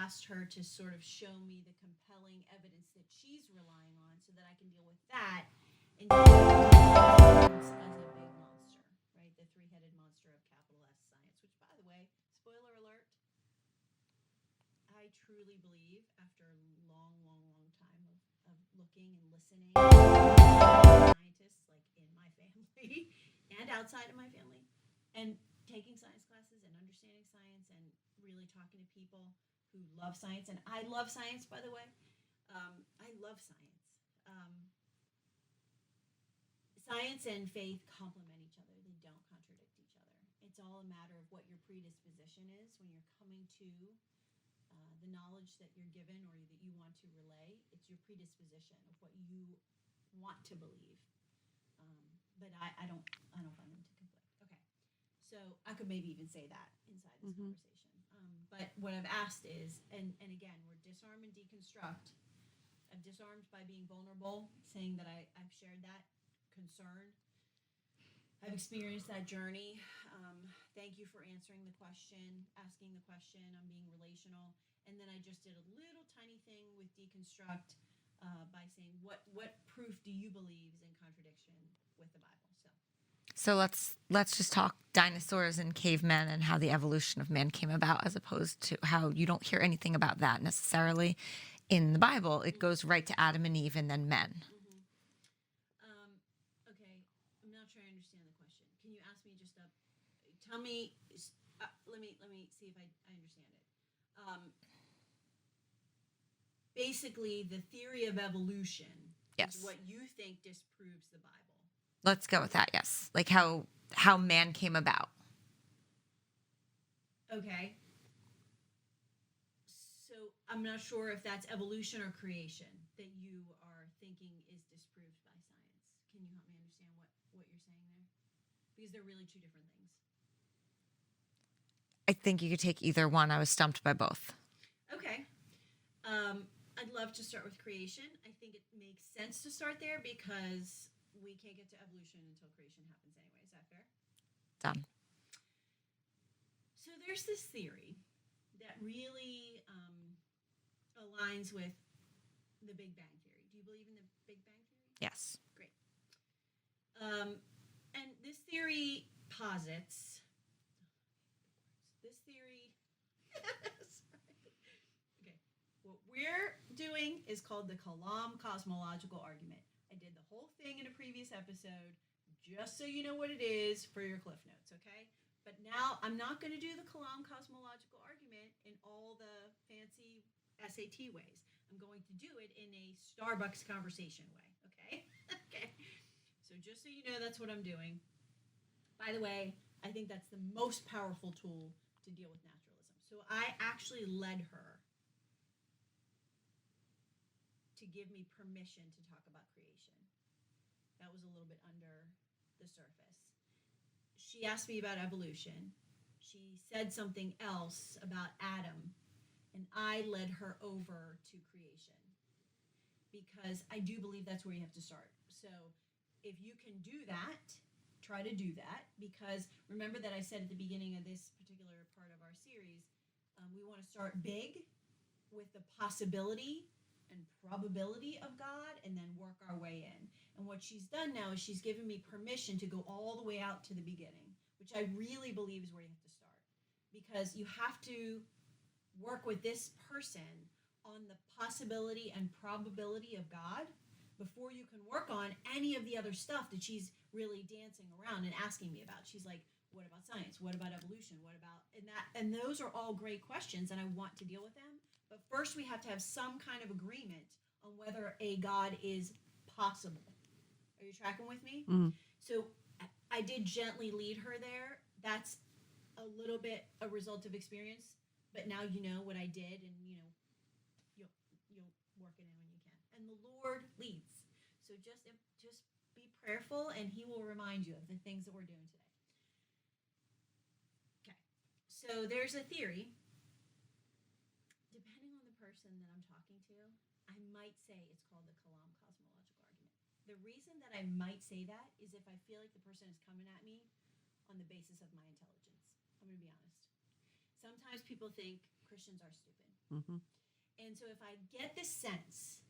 asked her to sort of show me the compelling evidence that she's relying on so that I can deal with that and science as a big monster, right? The three-headed monster of capital S science, which, by the way, spoiler alert, I truly believe after a long, long, long time of looking and listening to scientists like in my family and outside of my family and taking science classes and understanding science and really talking to people who love science. And I love science, by the way. I love science. Science and faith complement each other. They don't contradict each other. It's all a matter of what your predisposition is when you're coming to the knowledge that you're given or that you want to relay. It's your predisposition of what you want to believe. But I don't find them to conflict. Okay, so I could maybe even say that inside this conversation. But what I've asked is, and again, we're disarm and deconstruct. I've disarmed by being vulnerable, saying that I've shared that concern. I've experienced that journey. Thank you for answering the question, asking the question. I'm being relational. And then I just did a little tiny thing with deconstruct by saying, what proof do you believe is in contradiction with the Bible? So let's just talk dinosaurs and cavemen and how the evolution of man came about, as opposed to how you don't hear anything about that necessarily in the Bible. It goes right to Adam and Eve and then men. Okay, I'm not sure I understand the question. Can you ask me just tell me? Let me see if I understand it. Basically, the theory of evolution is what you think disproves the Bible. Let's go with that, yes. Like how man came about. Okay. So I'm not sure if that's evolution or creation that you are thinking is disproved by science. Can you help me understand what you're saying there? Because they're really two different things. I think you could take either one. I was stumped by both. Okay. I'd love to start with creation. I think it makes sense to start there because we can't get to evolution until creation happens anyway. Is that fair? Done. So there's this theory that really aligns with the Big Bang Theory. Do you believe in the Big Bang Theory? Yes. Great. And this theory posits, okay, what we're doing is called the Kalam cosmological argument. I did the whole thing in a previous episode, just so you know what it is for your Cliff Notes, okay? But now I'm not going to do the Kalam cosmological argument in all the fancy SAT ways. I'm going to do it in a Starbucks conversation way, okay? Okay. So just so you know, that's what I'm doing. By the way, I think that's the most powerful tool to deal with naturalism. So I actually led her to give me permission to talk about creation. That was a little bit under the surface. She asked me about evolution. She said something else about Adam, and I led her over to creation because I do believe that's where you have to start. So if you can do that, try to do that, because remember that I said at the beginning of this particular part of our series, we want to start big with the possibility and probability of God and then work our way in. And what she's done now is she's given me permission to go all the way out to the beginning, which I really believe is where you have to start, because you have to work with this person on the possibility and probability of God before you can work on any of the other stuff that she's really dancing around and asking me about. She's like, what about science? What about evolution? What about and those are all great questions, and I want to deal with them. But first, we have to have some kind of agreement on whether a God is possible. Are you tracking with me? Mm-hmm. So I did gently lead her there. That's a little bit a result of experience, but now you know what I did, and you'll work it in when you can. And the Lord leads. So just be prayerful, and He will remind you of the things that we're doing today. Okay. So there's a theory. Depending on the person that I'm talking to, I might say it's called the Kalam cosmological argument. The reason that I might say that is if I feel like the person is coming at me on the basis of my intelligence. I'm going to be honest. Sometimes people think Christians are stupid. Mm-hmm. And so if I get the sense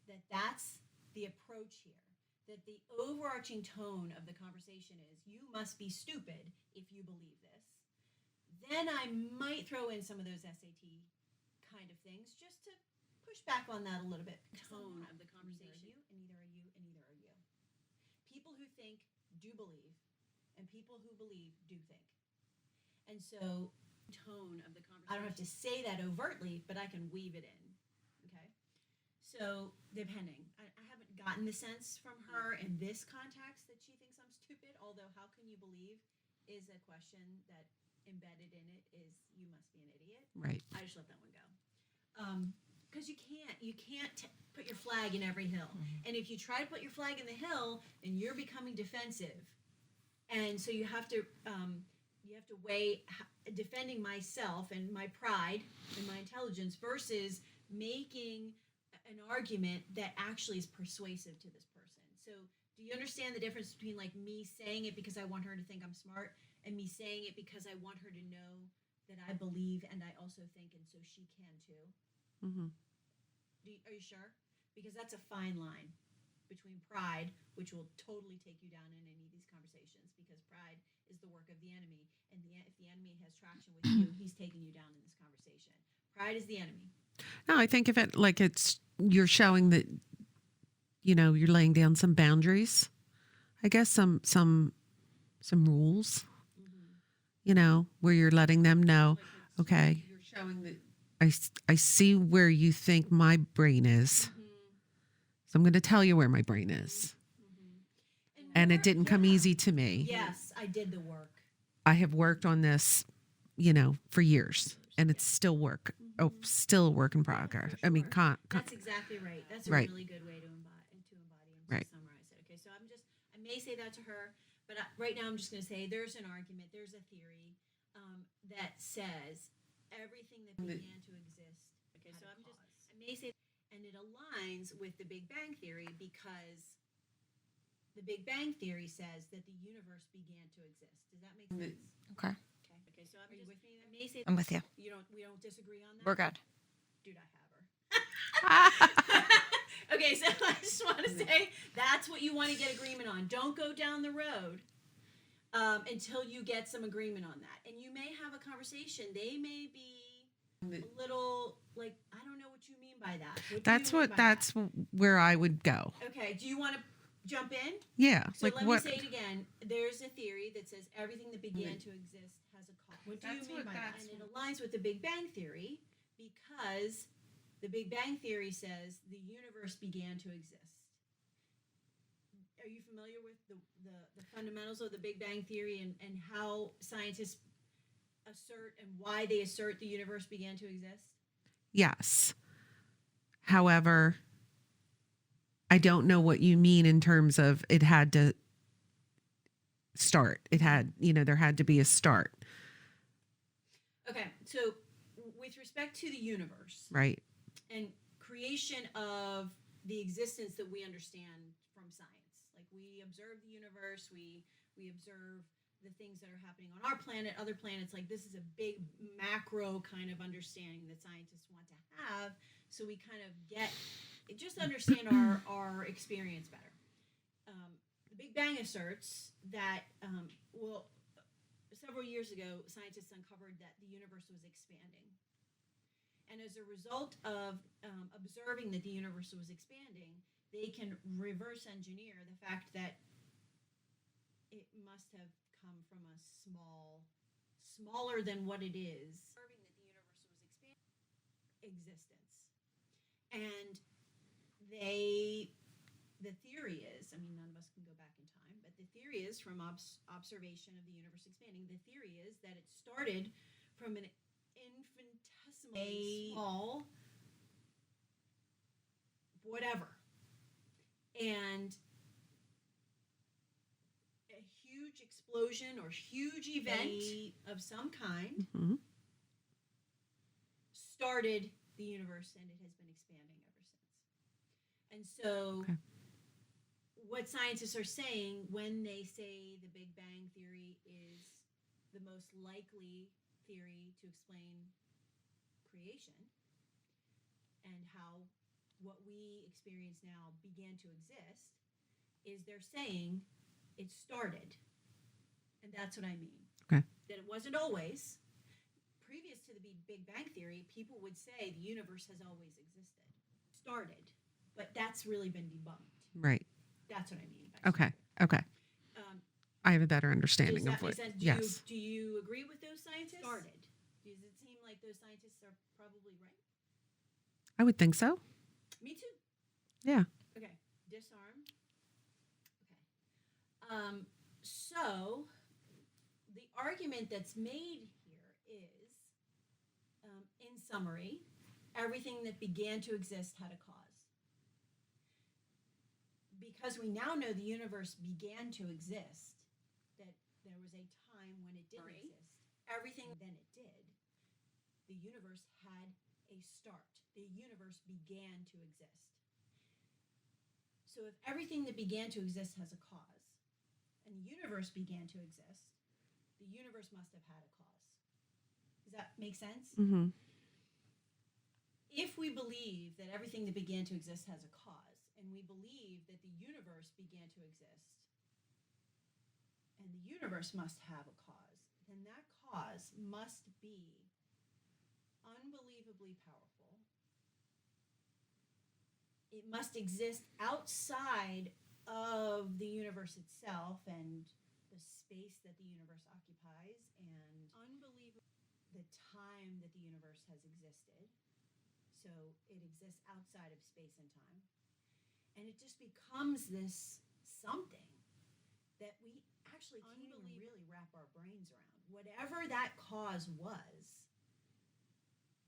that that's the approach here, that the overarching tone of the conversation is, you must be stupid if you believe this, then I might throw in some of those SAT kind of things just to push back on that a little bit. Tone of the conversation. Neither are you, and neither are you. People who think do believe, and people who believe do think. And so, tone of the conversation. I don't have to say that overtly, but I can weave it in. Okay. So, depending, I haven't gotten the sense from her in this context that she thinks I'm stupid. Although, how can you believe is a question that embedded in it is you must be an idiot. Right. I just let that one go. Because you can't put your flag in every hill. And if you try to put your flag in the hill, then you're becoming defensive. And so you have to weigh defending myself and my pride and my intelligence versus making an argument that actually is persuasive to this person. So do you understand the difference between like me saying it because I want her to think I'm smart and me saying it because I want her to know that I believe and I also think, and so she can too? Mm-hmm. Are you sure? Because that's a fine line between pride, which will totally take you down in any of these conversations, because pride is the work of the enemy, and if the enemy has traction with you, he's taking you down in this conversation. Pride is the enemy. No, I think of it like you're showing that, you're laying down some boundaries, I guess, some rules, where you're letting them know, okay, you're showing that I see where you think my brain is. So I'm going to tell you where my brain is. And it didn't come easy to me. Yes, I did the work. I have worked on this, for years, and it's still work. Oh, still a work in progress. Sure. I mean, that's exactly right. That's a right. really good way to embody and right. to summarize it. Okay, so I may say that to her, but right now I'm just going to say there's an argument, there's a theory that says everything that began to exist. Okay, so I may say, and it aligns with the Big Bang Theory because the Big Bang Theory says that the universe began to exist. Does that make sense? Okay. Okay. So are you with me? I may say I'm with you. We don't disagree on that. We're good. Dude, I have her. Okay, so I just want to say that's what you want to get agreement on. Don't go down the road until you get some agreement on that. And you may have a conversation. They may be a little like, I don't know what you mean by that. That's where I would go. Okay, do you want to jump in? Yeah. So let me say it again. There's a theory that says everything that began to exist has a cause. What do you mean by that? And it aligns with the Big Bang Theory because the Big Bang Theory says the universe began to exist. Are you familiar with the fundamentals of the Big Bang Theory and how scientists assert and why they assert the universe began to exist? Yes. However, I don't know what you mean in terms of it had to start. It had, there had to be a start. Okay, so with respect to the universe, right, and creation of the existence that we understand from science, like we observe the universe, we observe the things that are happening on our planet, other planets. Like this is a big macro kind of understanding that scientists want to have, so we kind of just understand our experience better. The Big Bang asserts that, several years ago, scientists uncovered that the universe was expanding. And as a result of observing that the universe was expanding, they can reverse engineer the fact that it must have come from a smaller than what it is, observing that the universe was expanding existence. And the theory is, I mean, none of us can go back in time, but the theory is from observation of the universe expanding, the theory is that it started from an infinitesimally small whatever. And a huge explosion or huge event of some kind started the universe, and it has been expanding ever since. And so what scientists are saying when they say the Big Bang Theory is the most likely theory to explain creation and how what we experience now began to exist, is they're saying it started. And that's what I mean. Okay. That it wasn't always. Previous to the Big Bang Theory, people would say the universe has always existed. Started. But that's really been debunked. Right. That's what I mean by Okay. started. Okay. Um, I have a better understanding Does of that what. make sense? Yes. Do you agree with those scientists? Started. Does it seem like those scientists are probably right? I would think so. Me too. Yeah. Okay. Disarm. Okay. So the argument that's made here is, in summary, everything that began to exist had a cause. Because we now know the universe began to exist, that there was a time when it didn't exist. Everything then it did, the universe had a start. The universe began to exist. So if everything that began to exist has a cause, and the universe began to exist, the universe must have had a cause. Does that make sense? Mm-hmm. If we believe that everything that began to exist has a cause, and we believe that the universe began to exist, and the universe must have a cause, then that cause must be unbelievably powerful. It must exist outside of the universe itself and the space that the universe occupies, and unbelievable the time that the universe has existed. So it exists outside of space and time. And it just becomes this something that we actually can't even really wrap our brains around. Whatever that cause was,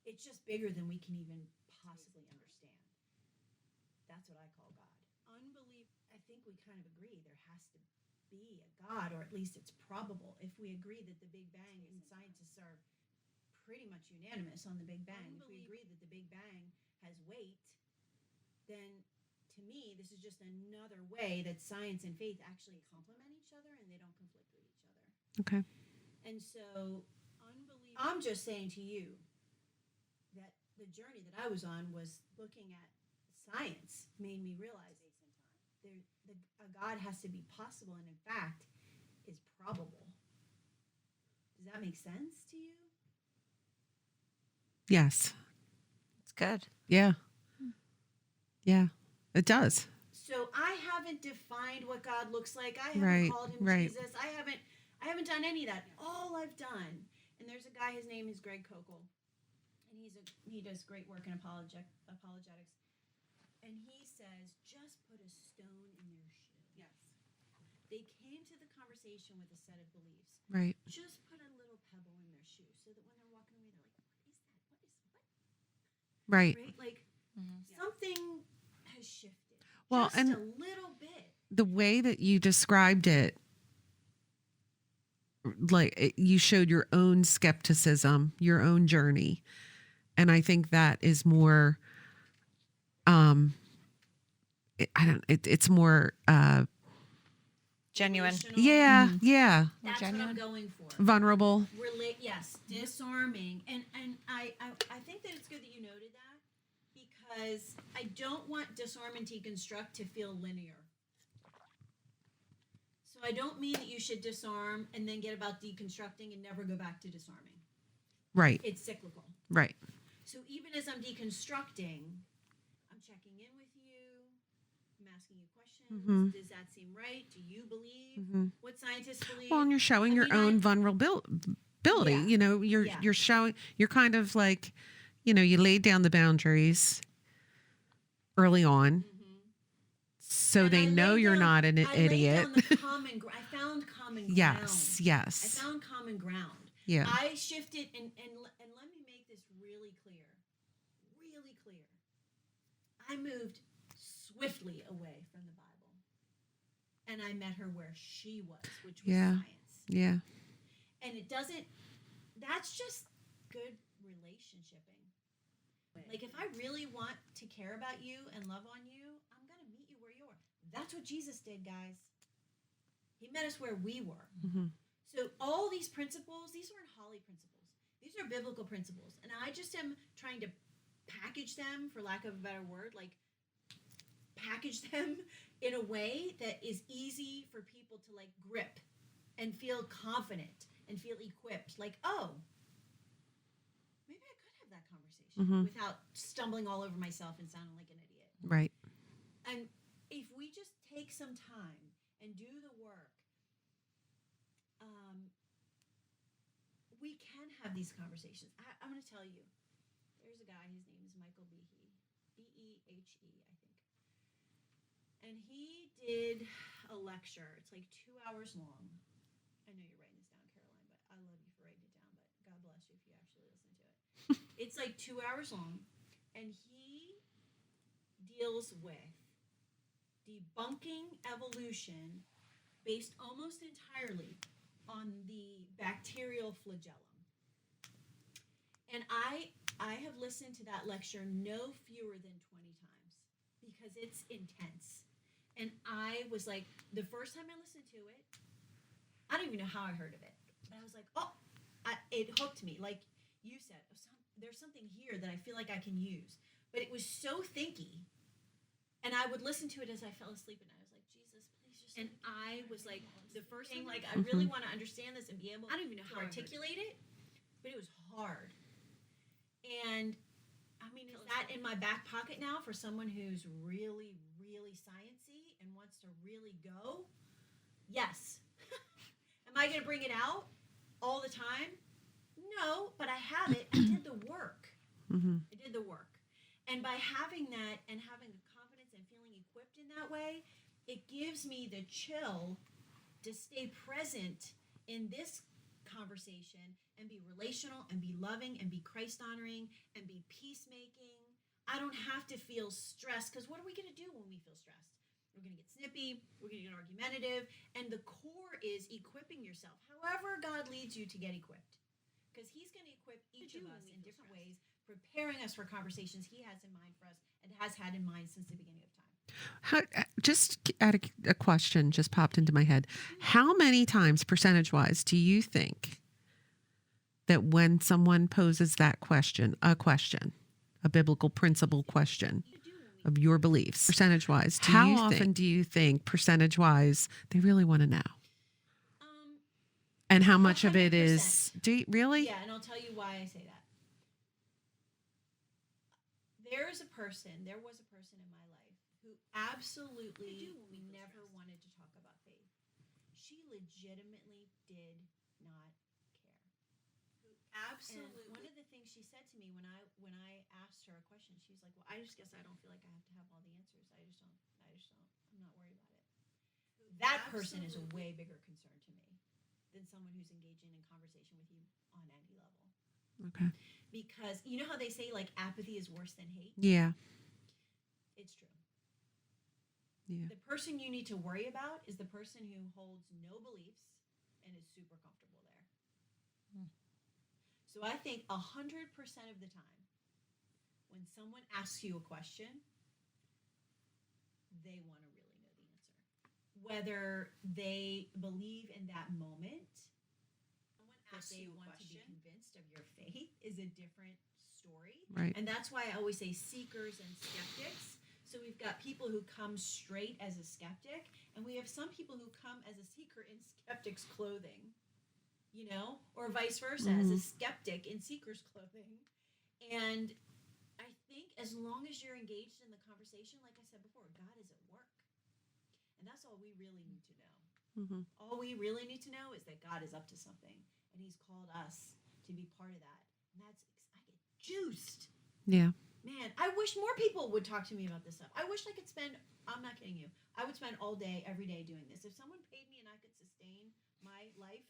it's just bigger than we can even possibly understand. That's what I call God. Unbelievable. I think we kind of agree there has to be a God, or at least it's probable. If we agree that the Big Bang, and scientists are pretty much unanimous on the Big Bang, if we agree that the Big Bang has weight, then to me, this is just another way that science and faith actually complement each other and they don't conflict with each other. Okay. And so, I'm just saying to you that the journey that I was on was looking at science, made me realize a God has to be possible and, in fact, is probable. Does that make sense to you? Yes. It's good. Yeah. Yeah. It does. So I haven't defined what God looks like. I haven't Right, called him right. Jesus. I haven't done any of that. All I've done, and there's a guy, his name is Greg Kokel, and he does great work in apologetics. And he says, just put a stone in their shoe. Yes. They came to the conversation with a set of beliefs. Right. Just put a little pebble in their shoe so that when they're walking away, they're like, what is that? What? Right. Right? Like Mhm. something has shifted. Well, just and a little bit. the way that you described it, you showed your own skepticism, your own journey. And I think that is more, it's more, Genuine. Relational. yeah, yeah, That's what genuine. I'm going for. vulnerable. Yes, disarming, and I think that it's good that you noted that, because I don't want disarm and deconstruct to feel linear. So I don't mean that you should disarm and then get about deconstructing and never go back to disarming. Right, It's cyclical. right. So even as I'm deconstructing, I'm checking in with you. I'm asking you questions. Mhm. Does that seem right? Do you believe Mhm. what scientists believe? Well, and you're showing I your mean, own vulnerability. Yeah. You know, you're Yeah. you're showing. You're kind of like, you know, you laid down the boundaries early on, Mhm. so And they I know laid you're down- not an I idiot. laid down the common I found common ground. Yes, I yes, found common ground. yeah, I shifted, and let me make this really clear. Really clear. I moved swiftly away from the Bible. And I met her where she was, which was Yeah. science. yeah, And that's just good relationshiping. Like, if I really want to care about you and love on you, I'm going to meet you where you are. That's what Jesus did, guys. He met us where we were. Mhm. So all these principles, these aren't Holly principles. These are biblical principles. And I just am trying to package them, for lack of a better word, like package them in a way that is easy for people to like grip and feel confident and feel equipped. Like, oh, maybe I could have that conversation without stumbling all over myself and sounding like an idiot. Right. And if we just take some time and do the work, we can have these conversations. I'm going to tell you, there's a guy, his name is Michael Behe, Behe, I think. And he did a lecture. It's like 2 hours long. I know you're writing this down, Caroline, but I love you for writing it down, but God bless you if you actually listen to it. It's like 2 hours long, and he deals with debunking evolution based almost entirely on the bacterial flagellum. And I have listened to that lecture no fewer than 20 times because it's intense. And I was like, the first time I listened to it, I don't even know how I heard of it. But I was like, it hooked me. Like you said, there's something here that I feel like I can use. But it was so thinky. And I would listen to it as I fell asleep, and I was like, Jesus, please just. And I was like, the first thing, like, I really want to understand this and be able. I don't even know how to articulate it, but it was hard. And I mean, is that in my back pocket now for someone who's really, really sciencey and wants to really go? Yes. Am I going to bring it out all the time? No, but I have it. I did the work. I did the work. And by having that and having the confidence and feeling equipped in that way, it gives me the chill to stay present in this conversation and be relational and be loving and be Christ-honoring and be peacemaking. I don't have to feel stressed, because what are we going to do when we feel stressed? We're going to get snippy, we're going to get argumentative, and the core is equipping yourself, however God leads you to get equipped, because he's going to equip each of us in different ways, preparing us for conversations he has in mind for us and has had in mind since the beginning of time. Just a question just popped into my head. How many times, percentage-wise, do you think that when someone poses that question, a biblical principle question of your beliefs, percentage-wise, how often do you think, percentage-wise, they really want to know? And how much of it is, really? Yeah, and I'll tell you why I say that. There was a person in my life who absolutely never wanted to talk about faith. She legitimately did not care. Absolutely. And one of the things she said to me when I asked her a question, she was like, "Well, I just guess I don't feel like I have to have all the answers. I'm not worried about it." That person is a way bigger concern to me than someone who's engaging in conversation with you on any level. Okay. Because you know how they say, like, apathy is worse than hate? Yeah. It's true. Yeah. The person you need to worry about is the person who holds no beliefs and is super comfortable there. So I think 100% of the time, when someone asks you a question, they want to really know the answer. Whether they believe in that moment, that they want to be convinced of your faith is a different story. Right. And that's why I always say seekers and skeptics. So we've got people who come straight as a skeptic, and we have some people who come as a seeker in skeptic's clothing, or vice versa, as a skeptic in seeker's clothing. And I think as long as you're engaged in the conversation, like I said before, God is at work. And that's all we really need to know. All we really need to know is that God is up to something, and he's called us to be part of that. And I get juiced. Yeah. Man, I wish more people would talk to me about this stuff. I wish I could I'm not kidding you, I would spend all day, every day doing this. If someone paid me and I could sustain my life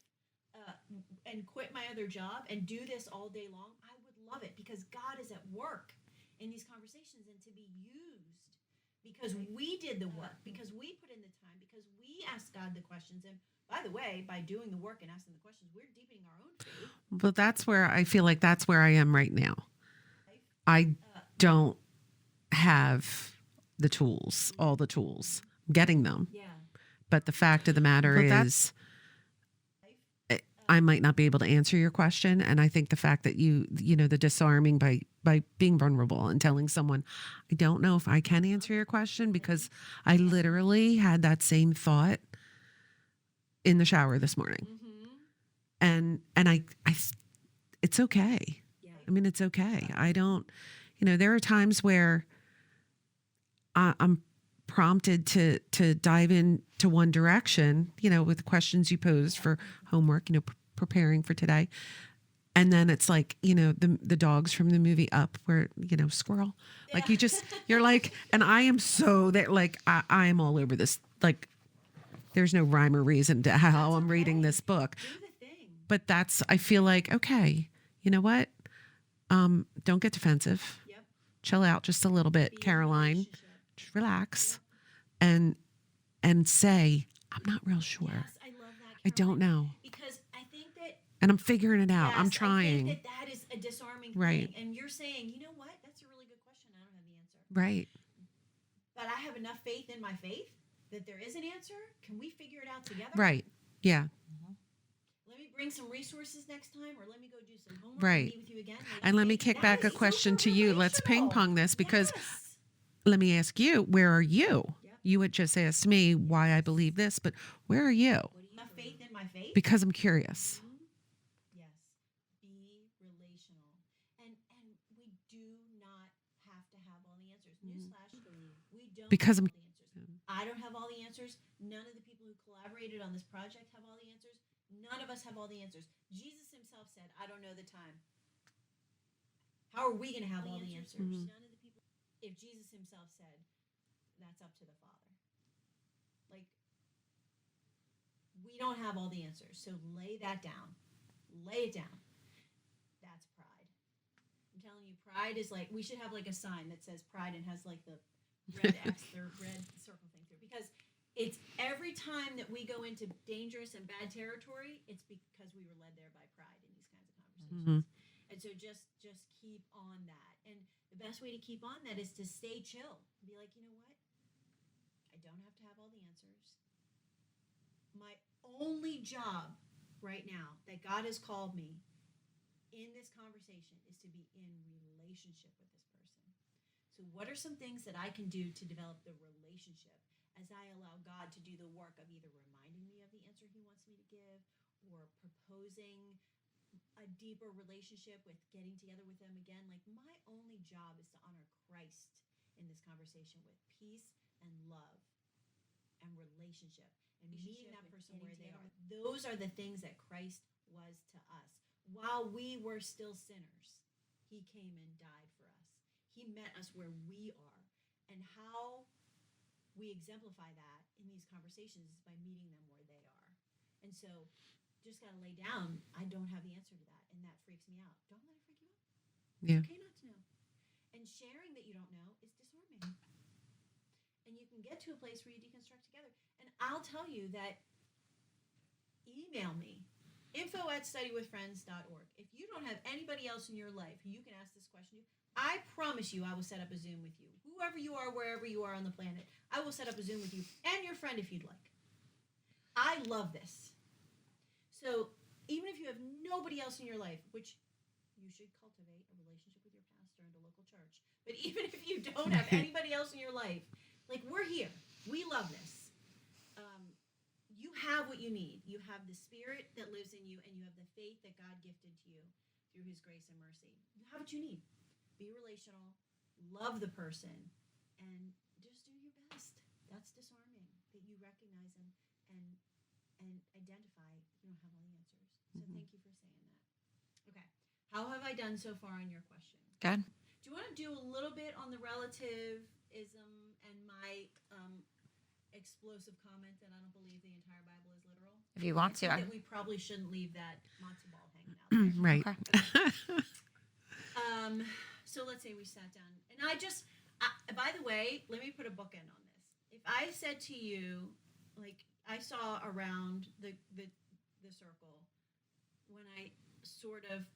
and quit my other job and do this all day long, I would love it, because God is at work in these conversations, and to be used because we did the work, because we put in the time, because we asked God the questions. And by the way, by doing the work and asking the questions, we're deepening our own faith. But that's where I feel like that's where I am right now. I don't have the tools, all the tools. I'm getting them. Yeah. But the fact of the matter is, I might not be able to answer your question. And I think the fact that the disarming by by being vulnerable and telling someone, I don't know if I can answer your question, because I literally had that same thought in the shower this morning. And it's okay. Yeah. I mean, it's okay. I don't, there are times where I'm prompted to dive into one direction, with the questions you posed for homework, preparing for today. And then it's like, the dogs from the movie Up, where, squirrel, like you're like, and I am so that, like, I am all over this. Like, there's no rhyme or reason to how I'm reading this book. Do the thing. But I feel like, okay, you know what? Don't get defensive. Yep. Chill out just a little bit, Be in a Caroline. relationship. Just relax and say, I'm not real sure. Yes, I love that. I don't Caroline, know. Because I think that And I'm figuring it out. yes, I'm I trying. think that is a disarming Right. thing. And you're saying, you know what? That's a really good question. I don't have the answer. Right. But I have enough faith in my faith that there is an answer. Can we figure it out together? Right. Yeah. Let me bring some resources next time, or let me go do some homework Right. and meet with you again. Like, And let me okay, kick that back a is question super to you. Let's ping relational. pong this, because Yes. let me ask you, where are you? Yep. You had just asked me why I believe this, but where are you? Enough faith in my faith. Because I'm curious. Yes. Be relational. And we do not have to have all the answers. Newsflash, we don't Because have I'm- all the answers. I don't have all the answers. None of the people who collaborated on this project have all the answers. None of us have all the answers. Jesus himself said, I don't know the time. How are we going to have all the answers? Mhm. None of the people. If Jesus himself said, that's up to the Father. Like, we don't have all the answers. So lay that down. Lay it down. That's pride. I'm telling you, pride is like, we should have like a sign that says pride and has like the red X, the red circle thing through. Because it's every time that we go into dangerous and bad territory, it's because we were led there by pride in these kinds of conversations. And so just keep on that. And the best way to keep on that is to stay chill. Be like, you know what? I don't have to have all the answers. My only job right now that God has called me in this conversation is to be in relationship with this person. So what are some things that I can do to develop the relationship as I allow God to do the work of either reminding me of the answer he wants me to give, or proposing a deeper relationship with getting together with them again? Like, my only job is to honor Christ in this conversation with peace and love and relationship and meeting that person where they are. Those are the things that Christ was to us. While we were still sinners, he came and died for us. He met us where we are. And how we exemplify that in these conversations is by meeting them where they are. And so just got to lay down, I don't have the answer to that, and that freaks me out. Don't let it freak you out. Yeah. It's okay not to know. And sharing that you don't know is disarming. And you can get to a place where you deconstruct together. And I'll tell you that, email me, info@studywithfriends.org. If you don't have anybody else in your life who you can ask this question to, I promise you I will set up a Zoom with you. Whoever you are, wherever you are on the planet, I will set up a Zoom with you and your friend if you'd like. I love this. So even if you have nobody else in your life, which you should cultivate a relationship with your pastor and a local church, but even if you don't have anybody else in your life, like, we're here. We love this. You have what you need. You have the Spirit that lives in you, and you have the faith that God gifted to you through his grace and mercy. You have what you need. Be relational, love the person, and just do your best. That's disarming, that you recognize and identify you don't have all the answers. So thank you for saying that. Okay. How have I done so far on your question? Good. Do you want to do a little bit on the relativism and my explosive comment that I don't believe the entire Bible is literal? If you want to. I think that we probably shouldn't leave that matzo ball hanging out there. Right. So let's say we sat down, and by the way, let me put a bookend on this. If I said to you, like, I saw around the circle when I sort of,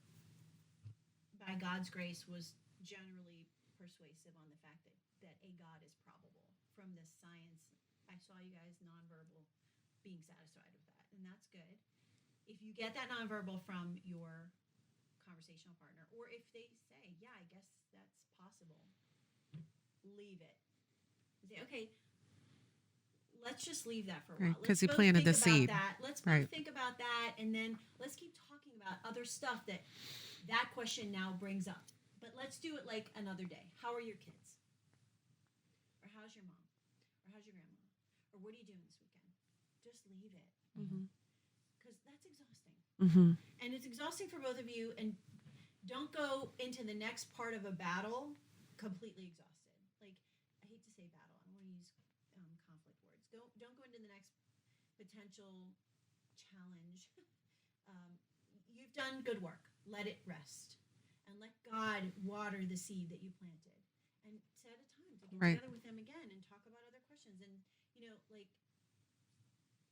by God's grace, was generally persuasive on the fact that a God is probable from this science. I saw you guys nonverbal being satisfied with that, and that's good. If you get that nonverbal from your conversational partner. Or if they say, yeah, I guess that's possible, leave it. Say, okay, let's just leave that for a Right, while. 'cause Let's he both planted think the about seed. That. Let's both Right. think about that, and then let's keep talking about other stuff that question now brings up. But let's do it like another day. How are your kids? Or how's your mom? Or how's your grandma? Or what are you doing this weekend? Just leave it. Because that's exhausting. Mm-hmm. And it's exhausting for both of you. And don't go into the next part of a battle completely exhausted. Like, I hate to say battle. I don't want to use conflict words. Don't go into the next potential challenge. You've done good work. Let it rest. And let God water the seed that you planted. And set a time to get Right. together with them again and talk about other questions. And, like,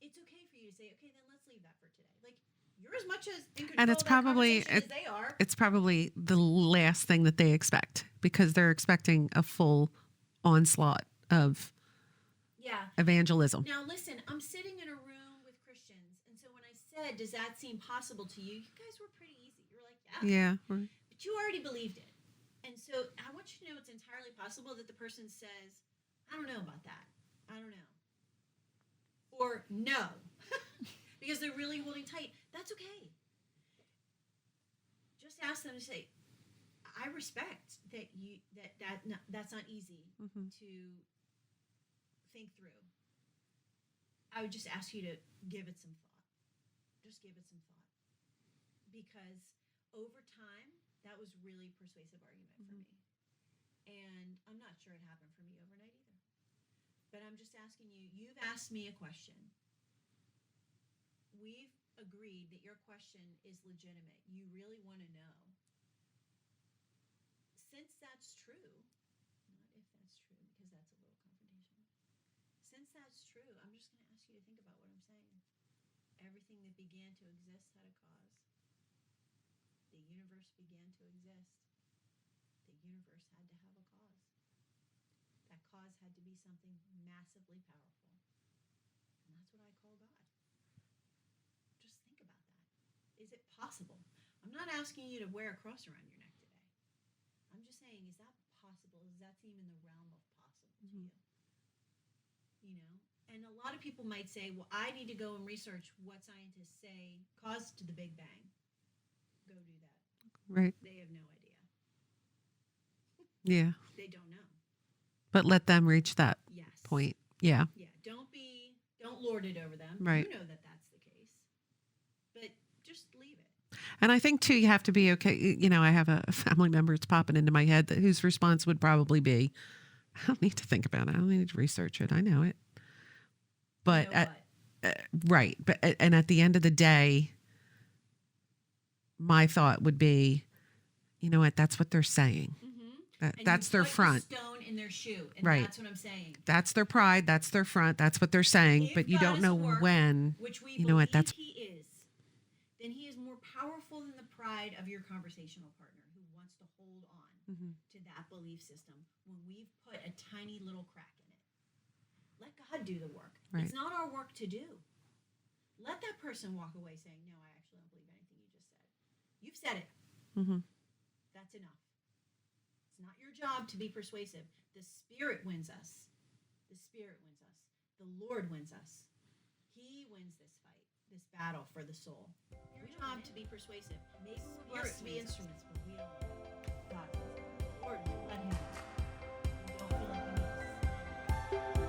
it's okay for you to say, okay, then let's leave that for today. Like, you're as much as in control And it's of that probably conversation as they are. it's probably the last thing that they expect, because they're expecting a full onslaught of Yeah. evangelism. Now, listen, I'm sitting in a room with Christians. And so when I said, does that seem possible to you? You guys were pretty easy. You were like, yeah. Yeah. Right. But you already believed it. And so I want you to know it's entirely possible that the person says, I don't know about that. I don't know. Or no. Because they're really holding tight. That's okay. Just ask them to say, I respect that that's not easy Mm-hmm. to think through. I would just ask you to give it some thought. Just give it some thought. Because over time, that was really persuasive argument for me. And I'm not sure it happened for me overnight either. But I'm just asking you, you've asked me a question. We've agreed that your question is legitimate. You really want to know. Since that's true, not if that's true, because that's a little confrontational. Since that's true, I'm just going to ask you to think about what I'm saying. Everything that began to exist had a cause. The universe began to exist. The universe had to have a cause. That cause had to be something massively powerful. And that's what I call God. Just think about that. Is it possible? I'm not asking you to wear a cross around your neck today. I'm just saying, is that possible? Does that seem in the realm of possible to you? And a lot of people might say, well, I need to go and research what scientists say caused the Big Bang. Go do that. Right. They have no idea. Yeah. They don't know. But let them reach that Yes. point. Yeah. Yeah. Don't lord it over them. Right. You know that that's the case. But just leave it. And I think too, you have to be okay. I have a family member that's popping into my head whose response would probably be, I don't need to think about it. I don't need to research it. I know it. But You know what? right. But and at the end of the day, my thought would be, you know what? That's what they're saying. And That's you their put the front. stone in their shoe. And Right. that's what I'm saying. That's their pride. That's their front. That's what they're saying. If But you God don't is know at work, when. Which we You know what? believe That's he is. Then he is more powerful than the pride of your conversational partner who wants to hold on to that belief system when we've put a tiny little crack in it. Let God do the work. Right. It's not our work to do. Let that person walk away saying, no, I actually don't believe anything you just said. You've said it. That's enough. It's not your job to be persuasive. The Spirit wins us. The Spirit wins us. The Lord wins us. He wins this fight, this battle for the soul. Your job to be persuasive. Maybe we're blessed to be instruments, but we don't know. God wins it. Lord, let him win. You don't feel like you need to slam.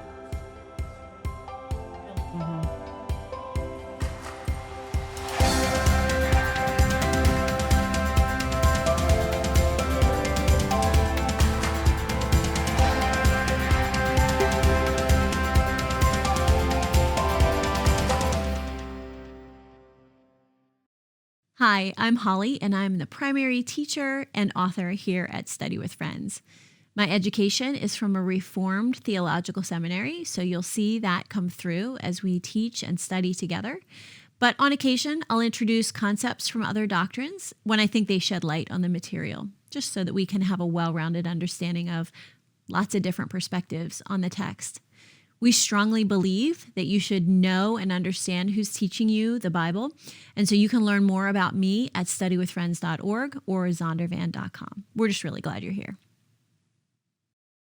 Hi, I'm Holly, and I'm the primary teacher and author here at Study with Friends. My education is from a Reformed theological seminary, so you'll see that come through as we teach and study together. But on occasion, I'll introduce concepts from other doctrines when I think they shed light on the material, just so that we can have a well-rounded understanding of lots of different perspectives on the text. We strongly believe that you should know and understand who's teaching you the Bible. And so you can learn more about me at studywithfriends.org or zondervan.com. We're just really glad you're here.